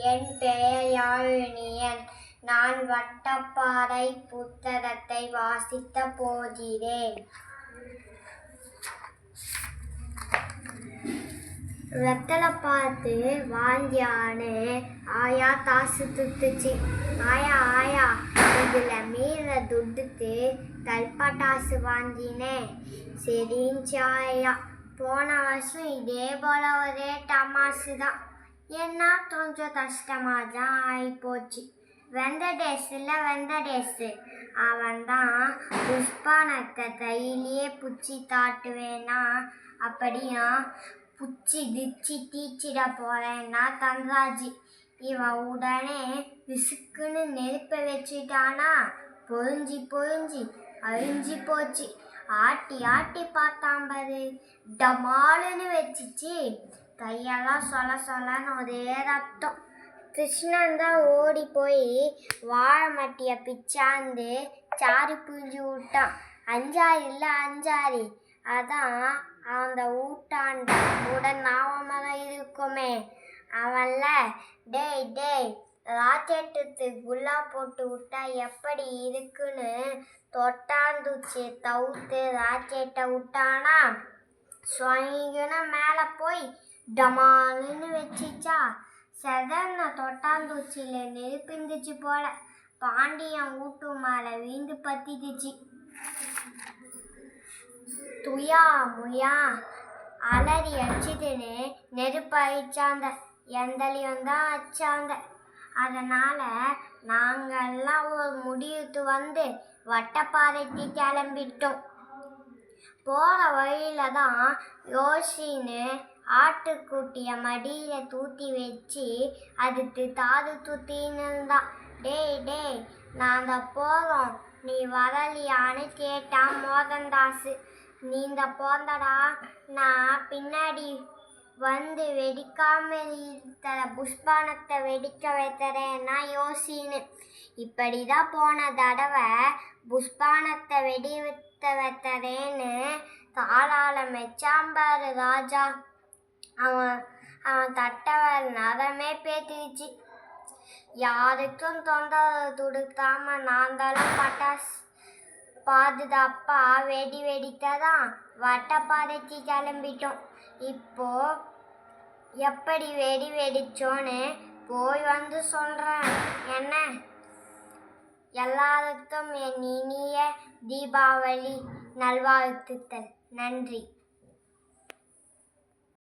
என் பெயர் யாழினியன். நான் வட்டப்பாறை புத்தகத்தை வாசித்த போகிறேன். வெத்தலை பார்த்து வாங்கியானு ஆயா தாசு துத்துச்சு. ஆயா ஆயா இதில் மீற துட்டுத்து தல்பட்டாசு வாங்கினேன். சரிஞ்சு ஆயா. போன வருஷம் இதே போல ஒரே டமாசு தான். என்ன கொஞ்சம் கஷ்டமாக தான் ஆகிப்போச்சு. வெங்கடேஷ் இல்லை வெங்கடேஷ், அவன் தான் புஷ்பானத்தை கையிலேயே புச்சி தாட்டுவேனா அப்படியா புச்சி திச்சி தீச்சிட போறேன்னா தன்ராஜி. இவன் உடனே விசுக்குன்னு நெருப்பை வச்சுட்டானா. பொழிஞ்சி அழிஞ்சி போச்சு. ஆட்டி பார்த்தாம்பது டமாலுன்னு வச்சிச்சு. கையெல்லாம் சொலன்னு ஒரே ரத்தம். கிருஷ்ணன் தான் ஓடி போய் வாழை மட்டியை பிச்சாந்து சாரி புழிஞ்சு விட்டான். அஞ்சாரி அதான் அந்த ஊட்டாண்ட உடன் நாவமெல்லாம் இருக்குமே அவன்ல. டேய் ராக்கெட்டுக்கு குல்லா போட்டு விட்டா எப்படி இருக்குன்னு தொட்டாந்துச்சு தவுத்து ராக்கெட்டை விட்டானா. ஸ்வங்கின்னு மேலே போய் டமாலுன்னு வச்சிச்சா. செதர்ன தொட்டாந்துச்சியில் நெருப்பிந்துச்சு போல. பாண்டியன் வீட்டு மேலே வீந்து பத்திடுச்சு. துயா முயா அலறி அடிச்சுதுன்னு நெருப்பு அழிச்சாங்க. எந்தலையும் தான் அச்சாங்க. அதனால் நாங்கள்லாம் ஒரு முடிவுக்கு வந்து வட்டப்பாறைக்கு கிளம்பிட்டோம். போகிற வழியில் தான் யோசின்னு ஆட்டுக்குட்டியை மடியில் தூத்தி வச்சு அதுக்கு தாது தூத்தின்னு இருந்தான். டேய் நாங்கள் போகிறோம், நீ வரலையான்னு கேட்டான் மோகன்தாஸ். நீந்த போந்தடா, நான் பின்னாடி வந்து வெடிக்காமல் இருக்கிற புஷ்பானத்தை வெடிக்க வைக்கிறேன்னா யோசின்னு. இப்படி தான் போன தடவை புஷ்பானத்தை வெடி வைத்தரேன்னு காலால் மெச்சாம்பாரு ராஜா. அவன் தட்டவர் நரமே பேத்திருச்சு. யாருக்கும் தொந்தரவு கொடுக்காம நாங்களும் பட்டாசு பாதுகாப்பா வெடித்ததான் வட்டப்பாறைக்கு கிளம்பிட்டோம். இப்போ எப்படி வெடிச்சோன்னு போய் வந்து சொல்கிறேன். என்ன எல்லாருக்கும் என் இனிய தீபாவளி நல்வாழ்த்துக்கள். நன்றி.